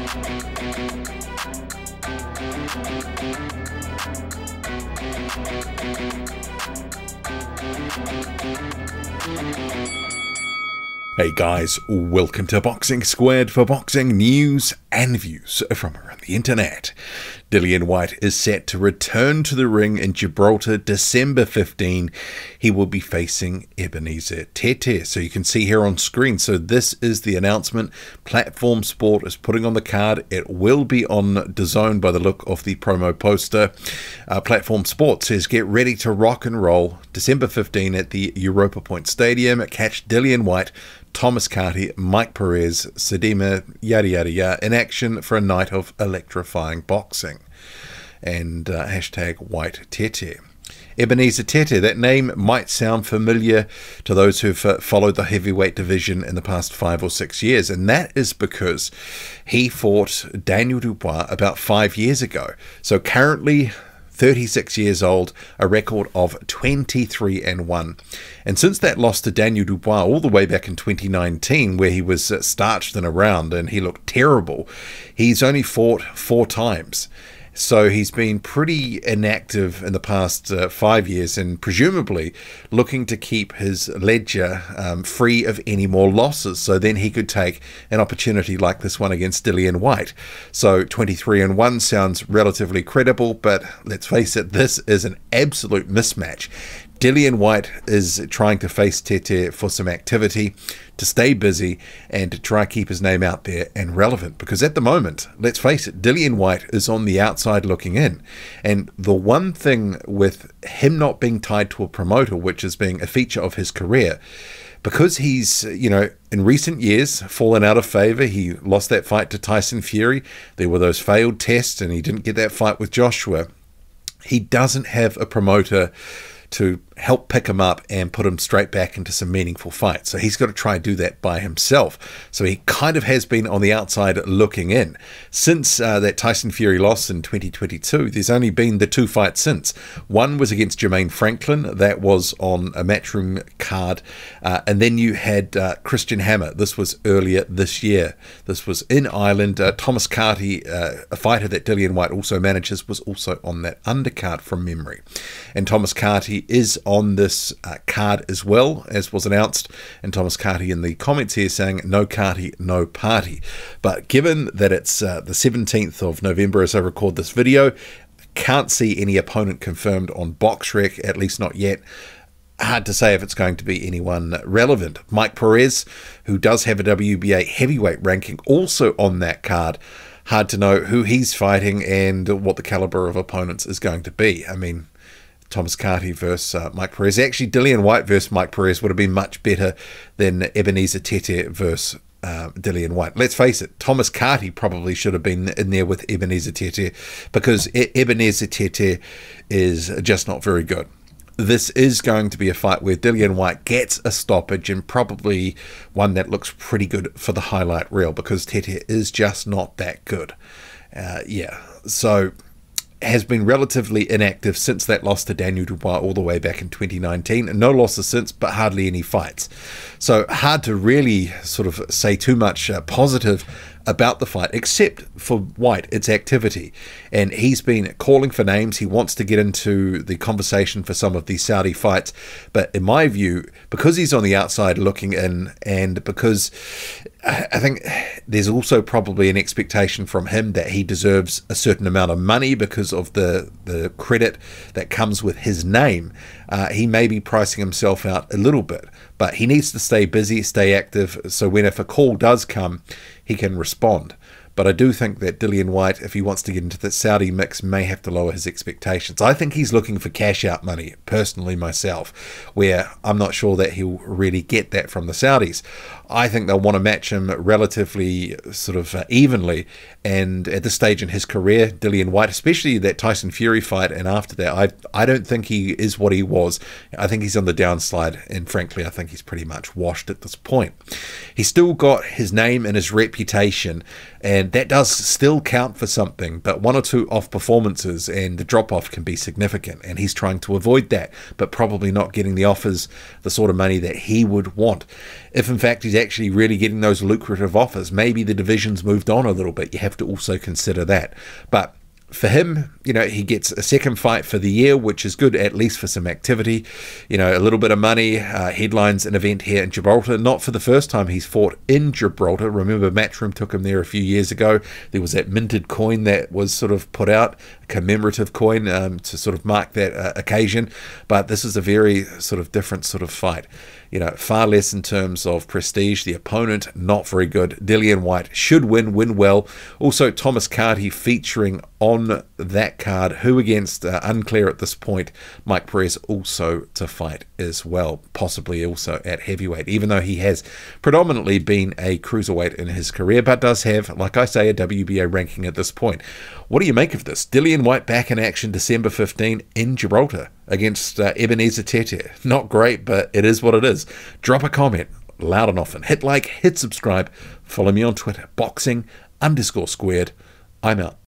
Hey guys, welcome to Boxing Squared for boxing news and views from around the internet. Dillian Whyte is set to return to the ring in Gibraltar December 15. He will be facing Ebenezer Tetteh. So you can see here on screen. So this is the announcement. Platform Sport is putting on the card. It will be on DAZN by the look of the promo poster. Platform Sport says get ready to rock and roll December 15 at the Europa Point Stadium. Catch Dillian Whyte, Thomas Carty, Mike Perez, Sedema, yada yada yada, in action for a night of electrifying boxing. And hashtag Whyte Tetteh. Ebenezer Tetteh, that name might sound familiar to those who've followed the heavyweight division in the past 5 or 6 years, and that is because he fought Daniel Dubois about 5 years ago. So currently 36 years old, a record of 23-1. And since that loss to Daniel Dubois all the way back in 2019, where he was starched in a round and he looked terrible, he's only fought 4 times. So he's been pretty inactive in the past 5 years and presumably looking to keep his ledger free of any more losses. So then he could take an opportunity like this one against Dillian Whyte. So 23-1 sounds relatively credible, but let's face it, this is an absolute mismatch. Dillian Whyte is trying to face Tetteh for some activity, to stay busy, and to try to keep his name out there and relevant. Because at the moment, let's face it, Dillian Whyte is on the outside looking in. And the one thing with him not being tied to a promoter, which is being a feature of his career, because he's, you know, in recent years fallen out of favor. He lost that fight to Tyson Fury. There were those failed tests, and he didn't get that fight with Joshua. He doesn't have a promoter to help pick him up and put him straight back into some meaningful fights. So he's got to try and do that by himself. So he kind of has been on the outside looking in. Since that Tyson Fury loss in 2022, there's only been the 2 fights since. One was against Jermaine Franklin. That was on a Matchroom card. And then you had Christian Hammer. This was earlier this year. This was in Ireland. Thomas Carty, a fighter that Dillian Whyte also manages, was also on that undercard from memory. And Thomas Carty is on this card as well, as was announced, and Thomas Carty in the comments here saying no Carty, no party. But given that it's the 17th of November as I record this video, can't see any opponent confirmed on BoxRec, at least not yet. Hard to say if it's going to be anyone relevant. Mike Perez, who does have a WBA heavyweight ranking, also on that card. Hard to know who he's fighting and what the caliber of opponents is going to be. I mean, Thomas Carty versus Mike Perez. Actually, Dillian Whyte versus Mike Perez would have been much better than Ebenezer Tetteh versus Dillian Whyte. Let's face it, Thomas Carty probably should have been in there with Ebenezer Tetteh, because Ebenezer Tetteh is just not very good. This is going to be a fight where Dillian Whyte gets a stoppage, and probably one that looks pretty good for the highlight reel, because Tetteh is just not that good. Yeah, so has been relatively inactive since that loss to Daniel Dubois all the way back in 2019. No losses since, but hardly any fights. So hard to really sort of say too much positive about the fight, except for Whyte, its activity. And he's been calling for names. He wants to get into the conversation for some of these Saudi fights. But in my view, because he's on the outside looking in, and because I think there's also probably an expectation from him that he deserves a certain amount of money because of the credit that comes with his name, he may be pricing himself out a little bit. But he needs to stay busy, stay active, so when if a call does come, he can respond. But I do think that Dillian Whyte, if he wants to get into the Saudi mix, may have to lower his expectations. I think he's looking for cash out money, personally myself, where I'm not sure that he'll really get that from the Saudis. I think they'll want to match him relatively sort of evenly. And at this stage in his career, Dillian Whyte, especially that Tyson Fury fight and after that, I don't think he is what he was. I think he's on the downslide, and frankly, I think he's pretty much washed at this point. He's still got his name and his reputation, and and that does still count for something, but one or two off performances and the drop-off can be significant, and he's trying to avoid that, but probably not getting the offers, the sort of money that he would want. If in fact he's actually really getting those lucrative offers, maybe the division's moved on a little bit. You have to also consider that. But for him, you know, he gets a second fight for the year, which is good, at least for some activity. You know, a little bit of money, headlines an event here in Gibraltar. Not for the first time he's fought in Gibraltar. Remember, Matchroom took him there a few years ago. There was that minted coin that was sort of put out, a commemorative coin to sort of mark that occasion. But this is a very sort of different sort of fight. You know, far less in terms of prestige. The opponent, not very good. Dillian Whyte should win well. Also, Thomas Carty featuring on that card. Who against? Unclear at this point. Mike Perez also to fight as well, possibly also at heavyweight, even though he has predominantly been a cruiserweight in his career, but does have, like I say, a WBA ranking at this point. What do you make of this? Dillian Whyte back in action December 15 in Gibraltar against Ebenezer Tetteh. Not great, but it is what it is. Drop a comment loud and often. Hit like, hit subscribe. Follow me on Twitter, boxing_squared. I'm out.